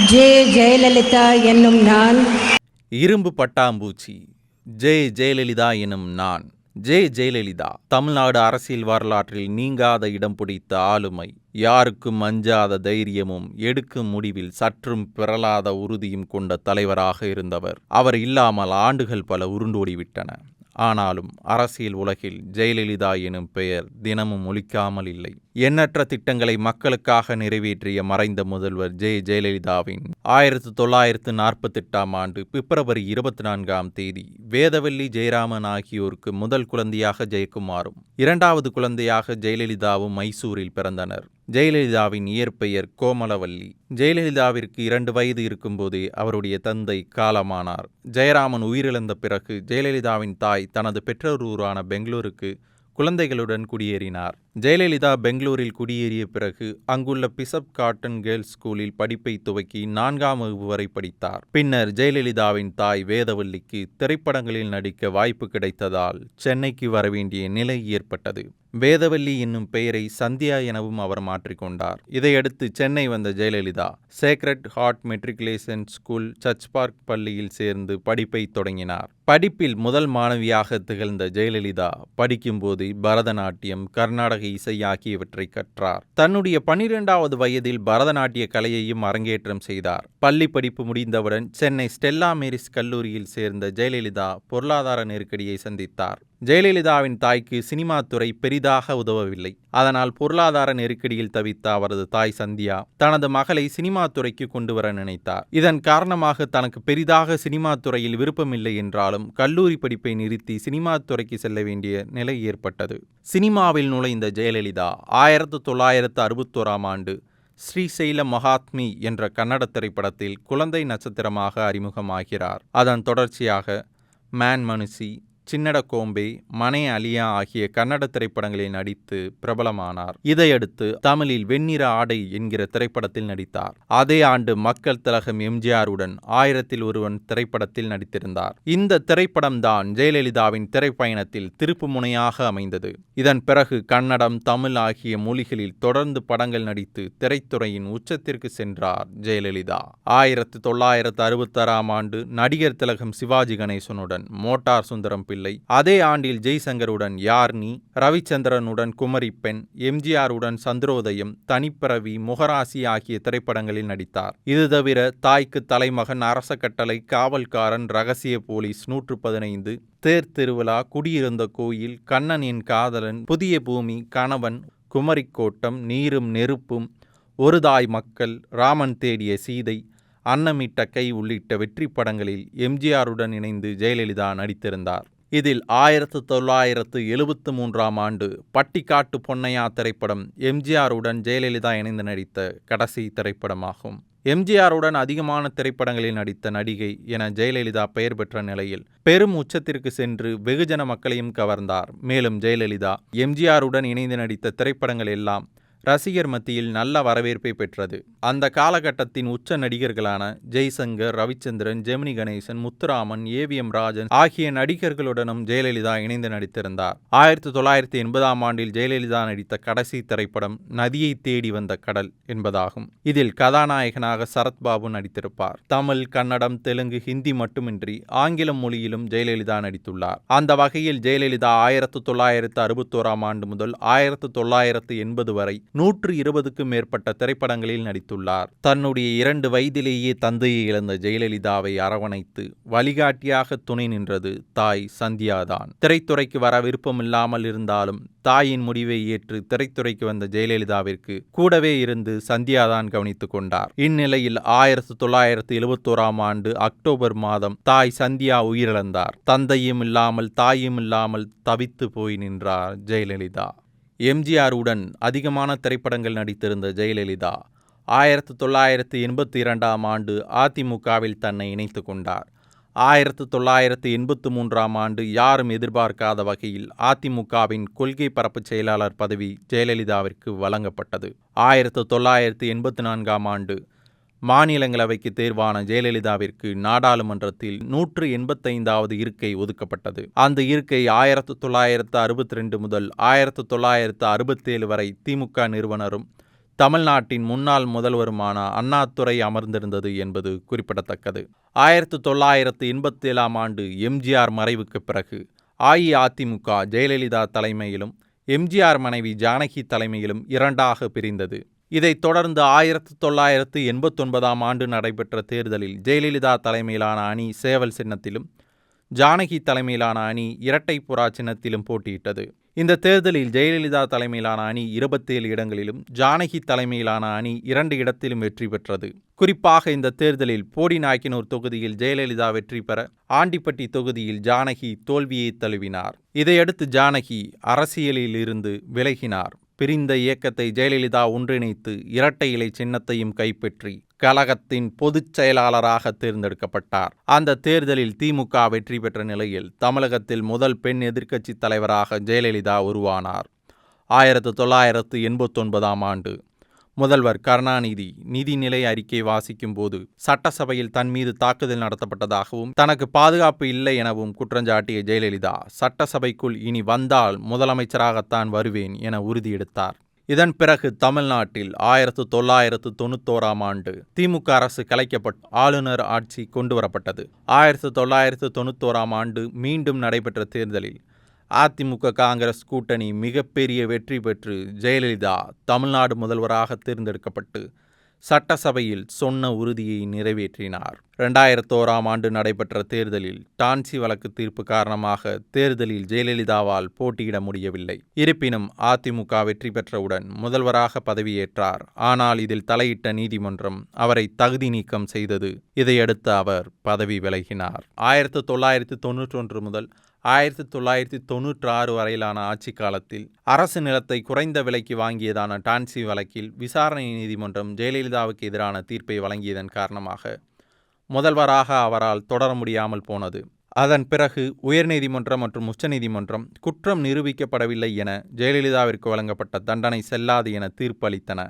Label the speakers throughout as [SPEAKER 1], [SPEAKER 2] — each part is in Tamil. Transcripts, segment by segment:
[SPEAKER 1] ஜே. ஜெயலலிதா என்னும் நான்.
[SPEAKER 2] இரும்பு பட்டாம்பூச்சி. ஜே. ஜெயலலிதா எனும் நான். ஜே. ஜெயலலிதா தமிழ்நாடு அரசியல் வரலாற்றில் நீங்காத இடம் பிடித்த ஆளுமை. யாருக்கும் அஞ்சாத தைரியமும் எடுக்கும் முடிவில் சற்றும் பிறளாத உறுதியும் கொண்ட தலைவராக இருந்தவர். அவர் இல்லாமல் ஆண்டுகள் பல உருண்டோடிவிட்டன. ஆனாலும் அரசியல் உலகில் ஜெயலலிதா எனும் பெயர் தினமும் ஒலிக்காமல் இல்லை. எண்ணற்ற திட்டங்களை மக்களுக்காக நிறைவேற்றிய மறைந்த முதல்வர் ஜே. ஜெயலலிதாவின் 1948ஆம் ஆண்டு பிப்ரவரி 24ஆம் தேதி வேதவல்லி ஜெயராமன் ஆகியோருக்கு முதல் குழந்தையாக ஜெயக்குமாரும் இரண்டாவது குழந்தையாக ஜெயலலிதாவும் மைசூரில் பிறந்தனர். ஜெயலலிதாவின் இயற்பெயர் கோமலவல்லி. ஜெயலலிதாவிற்கு 2 வயது இருக்கும்போதே அவருடைய தந்தை காலமானார். ஜெயராமன் உயிரிழந்த பிறகு ஜெயலலிதாவின் தாய் தனது பெற்றோர் ஊரான பெங்களூருக்கு குழந்தைகளுடன் குடியேறினார். ஜெயலலிதா பெங்களூரில் குடியேறிய பிறகு அங்குள்ள பிசப் காட்டன் கேர்ள்ஸ் ஸ்கூலில் படிப்பை துவக்கி 4ஆம் வகுப்பு வரை படித்தார். பின்னர் ஜெயலலிதாவின் தாய் வேதவல்லிக்கு திரைப்படங்களில் நடிக்க வாய்ப்பு கிடைத்ததால் சென்னைக்கு வரவேண்டிய நிலை ஏற்பட்டது. வேதவல்லி என்னும் பெயரை சந்தியா எனவும் அவர் மாற்றிக்கொண்டார். இதையடுத்து சென்னை வந்த Jayalalithaa sacred heart matriculation school church park பள்ளியில் சேர்ந்து படிப்பை தொடங்கினார். படிப்பில் முதல் மாணவியாக திகழ்ந்த ஜெயலலிதா படிக்கும்போது பரதநாட்டியம், கர்நாடக இசை ஆகியவற்றை கற்றார். தன்னுடைய 12வது வயதில் பரதநாட்டிய கலையையும் அரங்கேற்றம் செய்தார். பள்ளி படிப்பு முடிந்தவுடன் சென்னை ஸ்டெல்லா மேரிஸ் கல்லூரியில் சேர்ந்த ஜெயலலிதா பொருளாதார நெருக்கடியை சந்தித்தார். ஜெயலலிதாவின் தாய்க்கு சினிமா துறை பெரிதாக உதவவில்லை. அதனால் பொருளாதார நெருக்கடியில் தவித்த அவரது தாய் சந்தியா தனது மகளை சினிமா துறைக்கு கொண்டு வர நினைத்தார். இதன் காரணமாக தனக்கு பெரிதாக சினிமா துறையில் விருப்பமில்லை என்றாலும் கல்லூரி படிப்பை நிறுத்தி சினிமா துறைக்கு செல்ல வேண்டிய நிலை ஏற்பட்டது. சினிமாவில் நுழைந்த ஜெயலலிதா 1961ஆம் ஆண்டு ஸ்ரீசைல மகாத்மி என்ற கன்னட திரைப்படத்தில் குழந்தை நட்சத்திரமாக அறிமுகமாகிறார். அதன் தொடர்ச்சியாக மேன் மனுஷி, சின்னட கோம்பே, மனே அலியா ஆகிய கன்னட திரைப்படங்களில் நடித்து பிரபலமானார். இதையடுத்து தமிழில் வெண்ணிற ஆடை என்கிற திரைப்படத்தில் நடித்தார். அதே ஆண்டு மக்கள் திலகம் எம்ஜிஆருடன் 1000ல் ஒருவன் திரைப்படத்தில் நடித்திருந்தார். இந்த திரைப்படம் தான் ஜெயலலிதாவின் திரைப்பயணத்தில் திருப்பு முனையாக அமைந்தது. இதன் பிறகு கன்னடம், தமிழ் ஆகிய மொழிகளில் தொடர்ந்து படங்கள் நடித்து திரைத்துறையின் உச்சத்திற்கு சென்றார் ஜெயலலிதா. 1966ஆம் ஆண்டு நடிகர் திலகம் சிவாஜி கணேசனுடன் மோட்டார் சுந்தரம் பிள்ளை, அதே ஆண்டில் ஜெய்சங்கருடன் யார்னி, ரவிச்சந்திரனுடன் குமரி பெண், எம்ஜிஆருடன் சந்திரோதயம், தனிப்பிறவி, முகராசி ஆகிய திரைப்படங்களில் நடித்தார். இது தவிர தாய்க்கு தலைமகன், அரச கட்டளை, காவல்காரன், ரகசிய போலீஸ், 115, தேர் திருவிழா, குடியிருந்த கோயில், கண்ணன் என் காதலன், புதிய பூமி, கணவன், குமரிக்கோட்டம், நீரும் நெருப்பும், ஒரு தாய் மக்கள், ராமன் தேடிய சீதை, அன்னமிட்ட கை உள்ளிட்ட வெற்றி படங்களில் எம்ஜிஆருடன் இணைந்து ஜெயலலிதா நடித்திருந்தார். இதில் 1973ஆம் ஆண்டு பட்டிக்காட்டு பொன்னையா திரைப்படம் எம்ஜிஆருடன் ஜெயலலிதா இணைந்து நடித்த கடைசி திரைப்படமாகும். எம்ஜிஆருடன் அதிகமான திரைப்படங்களில் நடித்த நடிகை என ஜெயலலிதா பெயர் பெற்ற நிலையில் பெரும் உச்சத்திற்கு சென்று வெகுஜன மக்களையும் கவர்ந்தார். மேலும் ஜெயலலிதா எம்ஜிஆருடன் இணைந்து நடித்த திரைப்படங்கள் எல்லாம் ரசிகர் மத்தியில் நல்ல வரவேற்பை பெற்றது. அந்த காலகட்டத்தின் உச்ச நடிகர்களான ஜெய்சங்கர், ரவிச்சந்திரன், ஜெமினி கணேசன், முத்துராமன், ஏவிஎம் ராஜன் ஆகிய நடிகர்களுடனும் ஜெயலலிதா இணைந்து நடித்திருந்தார். 1980ஆம் ஆண்டில் ஜெயலலிதா நடித்த கடைசி திரைப்படம் நதியை தேடி வந்த கடல் என்பதாகும். இதில் கதாநாயகனாக சரத்பாபு நடித்திருப்பார். தமிழ், கன்னடம், தெலுங்கு, ஹிந்தி மட்டுமின்றி ஆங்கிலம் மொழியிலும் ஜெயலலிதா நடித்துள்ளார். அந்த வகையில் ஜெயலலிதா 1961ஆம் ஆண்டு முதல் 1980 வரை 120க்கும் மேற்பட்ட திரைப்படங்களில் நடித்துள்ளார். தன்னுடைய 2 வயதிலேயே தந்தையை இழந்த ஜெயலலிதாவை அரவணைத்து வழிகாட்டியாக துணை நின்றது தாய் சந்தியாதான். திரைத்துறைக்கு வர விருப்பமில்லாமல் இருந்தாலும் தாயின் முடிவை ஏற்று திரைத்துறைக்கு வந்த ஜெயலலிதாவிற்கு கூடவே இருந்து சந்தியாதான் கவனித்துக் கொண்டார். இந்நிலையில் 1971ஆம் ஆண்டு அக்டோபர் மாதம் தாய் சந்தியா உயிரிழந்தார். தந்தையும் இல்லாமல் தாயும் இல்லாமல் தவித்து போய் நின்றார் ஜெயலலிதா. எம்ஜிஆருடன் அதிகமான திரைப்படங்கள் நடித்திருந்த ஜெயலலிதா 1982ஆம் ஆண்டு அதிமுகவில் தன்னை இணைத்து கொண்டார். 1983ஆம் ஆண்டு யாரும் எதிர்பார்க்காத வகையில் அதிமுகவின் கொள்கை பரப்பு செயலாளர் பதவி ஜெயலலிதாவிற்கு வழங்கப்பட்டது. 1984ஆம் ஆண்டு மாநிலங்களவைக்கு தேர்வான ஜெயலலிதாவிற்கு நாடாளுமன்றத்தில் 185வது இருக்கை ஒதுக்கப்பட்டது. அந்த இருக்கை 1962 முதல் 1967 வரை திமுக நிறுவனரும் தமிழ்நாட்டின் முன்னாள் முதல்வருமான அண்ணாதுரை அமர்ந்திருந்தது என்பது குறிப்பிடத்தக்கது. 1987ஆம் ஆண்டு எம்ஜிஆர் மறைவுக்கு பிறகு அஇஅதிமுக ஜெயலலிதா தலைமையிலும் எம்ஜிஆர் மனைவி ஜானகி தலைமையிலும் இரண்டாக பிரிந்தது. இதைத் தொடர்ந்து 1989ஆம் ஆண்டு நடைபெற்ற தேர்தலில் ஜெயலலிதா தலைமையிலான அணி சேவல் சின்னத்திலும் ஜானகி தலைமையிலான அணி இரட்டை புறா சின்னத்திலும் போட்டியிட்டது. இந்த தேர்தலில் ஜெயலலிதா தலைமையிலான அணி 27 இடங்களிலும் ஜானகி தலைமையிலான அணி 2 இடத்திலும் வெற்றி பெற்றது. குறிப்பாக இந்த தேர்தலில் போடிநாயக்கனூர் தொகுதியில் ஜெயலலிதா வெற்றி பெற ஆண்டிப்பட்டி தொகுதியில் ஜானகி தோல்வியை தழுவினார். இதையடுத்து ஜானகி அரசியலில் இருந்து விலகினார். பிரிந்த இயக்கத்தை ஜெயலலிதா ஒன்றிணைத்து இரட்டை இலை சின்னத்தையும் கைப்பற்றி கழகத்தின் பொதுச் செயலாளராக தேர்ந்தெடுக்கப்பட்டார். அந்த தேர்தலில் திமுக வெற்றி பெற்ற நிலையில் தமிழகத்தில் முதல் பெண் எதிர்க்கட்சி தலைவராக ஜெயலலிதா உருவானார். 1989ஆம் ஆண்டு முதல்வர் கருணாநிதி நிதிநிலை அறிக்கை வாசிக்கும் போது சட்டசபையில் தன் மீது தாக்குதல் நடத்தப்பட்டதாகவும் தனக்கு பாதுகாப்பு இல்லை எனவும் குற்றஞ்சாட்டிய ஜெயலலிதா சட்டசபைக்குள் இனி வந்தால் முதலமைச்சராகத்தான் வருவேன் என உறுதியெடுத்தார். இதன் பிறகு தமிழ்நாட்டில் 1991ஆம் ஆண்டு திமுக அரசு கலைக்கப்பட்டு ஆளுநர் ஆட்சி கொண்டுவரப்பட்டது. 1991ஆம் ஆண்டு மீண்டும் நடைபெற்ற தேர்தலில் அதிமுக காங்கிரஸ் கூட்டணி மிகப்பெரிய வெற்றி பெற்று ஜெயலலிதா தமிழ்நாடு முதல்வராக தேர்ந்தெடுக்கப்பட்டு சட்டசபையில் சொன்ன உறுதியை நிறைவேற்றினார். 2001ஆம் ஆண்டு நடைபெற்ற தேர்தலில் டான்சி வழக்கு தீர்ப்பு காரணமாக தேர்தலில் ஜெயலலிதாவால் போட்டியிட முடியவில்லை. இருப்பினும் அதிமுக வெற்றி பெற்றவுடன் முதல்வராக பதவியேற்றார். ஆனால் இதில் தலையிட்ட நீதிமன்றம் அவரை தகுதி நீக்கம் செய்தது. இதையடுத்து அவர் பதவி விலகினார். 1991 முதல் 1996 வரையிலான ஆட்சி காலத்தில் அரசு நிலத்தை குறைந்த விலைக்கு வாங்கியதான டான்சி வழக்கில் விசாரணை நீதிமன்றம் ஜெயலலிதாவுக்கு எதிரான தீர்ப்பை வழங்கியதன் காரணமாக முதல்வராக அவரால் தொடர முடியாமல் போனது. அதன் பிறகு உயர்நீதிமன்றம் மற்றும் உச்சநீதிமன்றம் குற்றம் நிரூபிக்கப்படவில்லை என ஜெயலலிதாவிற்கு வழங்கப்பட்ட தண்டனை செல்லாது என தீர்ப்பு அளித்தன.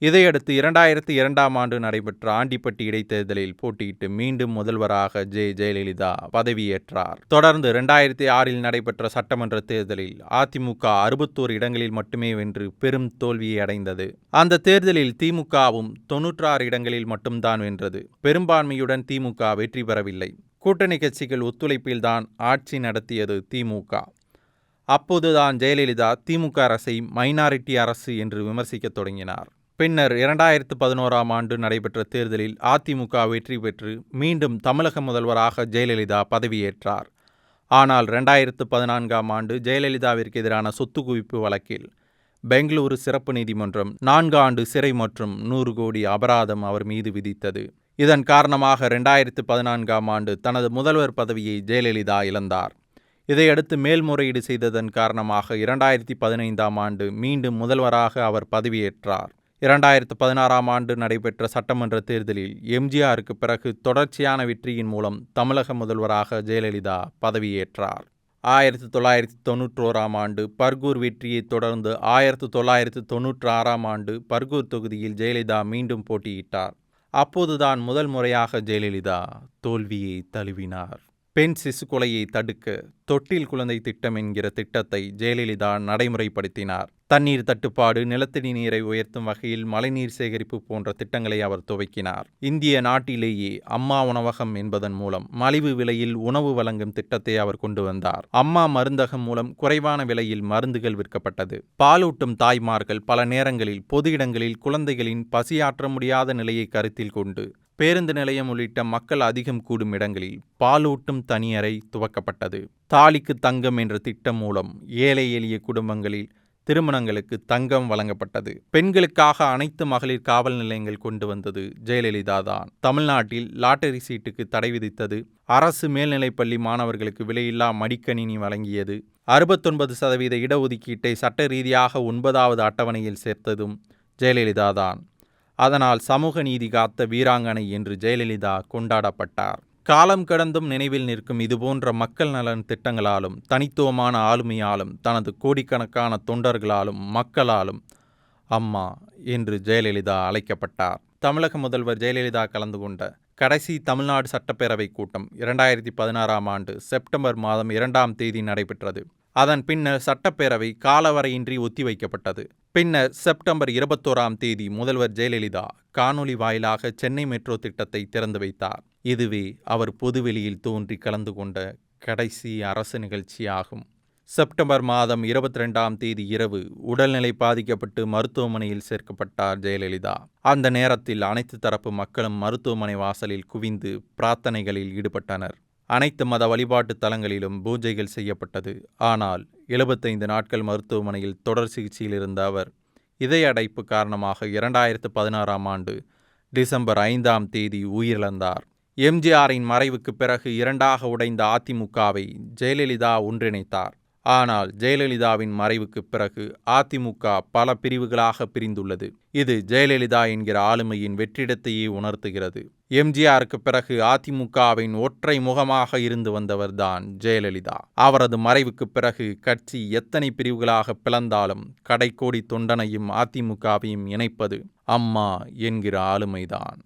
[SPEAKER 2] இதையடுத்து 2002ஆம் ஆண்டு நடைபெற்ற ஆண்டிப்பட்டி இடைத்தேர்தலில் போட்டியிட்டு மீண்டும் முதல்வராக ஜெயலலிதா பதவியேற்றார். தொடர்ந்து 2006இல் நடைபெற்ற சட்டமன்ற தேர்தலில் அதிமுக 61 இடங்களில் மட்டுமே வென்று பெரும் தோல்வியை அடைந்தது. அந்த தேர்தலில் திமுகவும் 96 இடங்களில் மட்டும்தான் வென்றது. பெரும்பான்மையுடன் திமுக வெற்றி பெறவில்லை. கூட்டணி கட்சிகள் ஒத்துழைப்பில்தான் ஆட்சி நடத்தியது திமுக. அப்போதுதான் ஜெயலலிதா திமுக அரசை மைனாரிட்டி அரசு என்று விமர்சிக்க தொடங்கினார். பின்னர் 2011ஆம் ஆண்டு நடைபெற்ற தேர்தலில் அதிமுக வெற்றி பெற்று மீண்டும் தமிழக முதல்வராக ஜெயலலிதா பதவியேற்றார். ஆனால் 2014ஆம் ஆண்டு ஜெயலலிதாவிற்கு எதிரான சொத்து குவிப்பு வழக்கில் பெங்களூரு சிறப்பு நீதிமன்றம் 4 ஆண்டு சிறை மற்றும் 100 கோடி அபராதம் அவர் மீது விதித்தது. இதன் காரணமாக 2014ஆம் ஆண்டு தனது முதல்வர் பதவியை ஜெயலலிதா இழந்தார். இதையடுத்து மேல்முறையீடு செய்ததன் காரணமாக 2015ஆம் ஆண்டு மீண்டும் முதல்வராக அவர் பதவியேற்றார். 2016ஆம் ஆண்டு நடைபெற்ற சட்டமன்ற தேர்தலில் எம்ஜிஆருக்கு பிறகு தொடர்ச்சியான வெற்றியின் மூலம் தமிழக முதல்வராக ஜெயலலிதா பதவியேற்றார். 1991ஆம் ஆண்டு பர்கூர் வெற்றியைத் தொடர்ந்து 1996ஆம் ஆண்டு பர்கூர் தொகுதியில் ஜெயலலிதா மீண்டும் போட்டியிட்டார். அப்போதுதான் முதல் முறையாக ஜெயலலிதா தோல்வியை தழுவினார். பெண் சிசு கொலையை தடுக்க தொட்டில் குழந்தை திட்டம் என்கிற திட்டத்தை ஜெயலலிதா நடைமுறைப்படுத்தினார். தண்ணீர் தட்டுப்பாடு, நிலத்தடி நீரை உயர்த்தும் வகையில் மழைநீர் சேகரிப்பு போன்ற திட்டங்களை அவர் துவக்கினார். இந்திய நாட்டிலேயே அம்மா உணவகம் என்பதன் மூலம் மலிவு விலையில் உணவு வழங்கும் திட்டத்தை அவர் கொண்டு வந்தார். அம்மா மருந்தகம் மூலம் குறைவான விலையில் மருந்துகள் விற்கப்பட்டது. பாலூட்டும் தாய்மார்கள் பல நேரங்களில் பொது இடங்களில் குழந்தைகளின் பசியாற்ற முடியாத நிலையை கருத்தில் கொண்டு பேருந்து நிலையம் உள்ளிட்ட மக்கள் அதிகம் கூடும் இடங்களில் பாலூட்டும் தனியறை துவக்கப்பட்டது. தாலிக்கு தங்கம் என்ற திட்டம் மூலம் ஏழை எளிய குடும்பங்களில் திருமணங்களுக்கு தங்கம் வழங்கப்பட்டது. பெண்களுக்காக அனைத்து மகளிர் காவல் நிலையங்கள் கொண்டு வந்தது ஜெயலலிதா தான். தமிழ்நாட்டில் லாட்டரி சீட்டுக்கு தடை விதித்தது. அரசு மேல்நிலைப்பள்ளி மாணவர்களுக்கு விலையில்லா மடிக்கணினி வழங்கியது. 69% இடஒதுக்கீட்டை சட்ட ரீதியாக 9வது அட்டவணையில் சேர்த்ததும் ஜெயலலிதா தான். அதனால் சமூக நீதி காத்த வீராங்கனை என்று ஜெயலலிதா கொண்டாடப்பட்டார். காலம் கடந்தும் நினைவில் நிற்கும் இதுபோன்ற மக்கள் நலன் திட்டங்களாலும் தனித்துவமான ஆளுமையாலும் தனது கோடிக்கணக்கான தொண்டர்களாலும் மக்களாலும் அம்மா என்று ஜெயலலிதா அழைக்கப்பட்டார். தமிழக முதல்வர் ஜெயலலிதா கலந்து கொண்ட கடைசி தமிழ்நாடு சட்டப்பேரவை கூட்டம் 2016ஆம் ஆண்டு செப்டம்பர் மாதம் 2ஆம் தேதி நடைபெற்றது. அதன் பின்னர் சட்டப்பேரவை காலவரையின்றி ஒத்திவைக்கப்பட்டது. பின்னர் செப்டம்பர் 21ஆம் தேதி முதல்வர் ஜெயலலிதா காணொலி வாயிலாக சென்னை மெட்ரோ திட்டத்தை திறந்து வைத்தார். இதுவே அவர் பொதுவெளியில் தோன்றி கலந்து கொண்ட கடைசி அரசு நிகழ்ச்சியாகும். செப்டம்பர் மாதம் 22ஆம் தேதி இரவு உடல்நிலை பாதிக்கப்பட்டு மருத்துவமனையில் சேர்க்கப்பட்டார் ஜெயலலிதா. அந்த நேரத்தில் அனைத்து தரப்பு மக்களும் மருத்துவமனை வாசலில் குவிந்து பிரார்த்தனைகளில் ஈடுபட்டனர். அனைத்து மத வழிபாட்டு தலங்களிலும் பூஜைகள் செய்யப்பட்டது. ஆனால் 75 நாட்கள் மருத்துவமனையில் தொடர் சிகிச்சையில் இருந்த அவர் இதய அடைப்பு காரணமாக 2016ஆம் ஆண்டு டிசம்பர் 5ஆம் தேதி உயிரிழந்தார். எம்ஜிஆரின் மறைவுக்கு பிறகு இரண்டாக உடைந்த அதிமுகவை ஜெயலலிதா ஒன்றிணைத்தார். ஆனால் ஜெயலலிதாவின் மறைவுக்கு பிறகு அதிமுக பல பிரிவுகளாக பிரிந்துள்ளது. இது ஜெயலலிதா என்கிற ஆளுமையின் வெற்றிடத்தையே உணர்த்துகிறது. எம்ஜிஆருக்கு பிறகு அதிமுகவின் ஒற்றை முகமாக இருந்து வந்தவர்தான் ஜெயலலிதா. அவரது மறைவுக்கு பிறகு கட்சி எத்தனை பிரிவுகளாக பிளந்தாலும் கடைக்கோடி தொண்டனையும் அதிமுகவையும் இணைப்பது அம்மா என்கிற ஆளுமைதான்.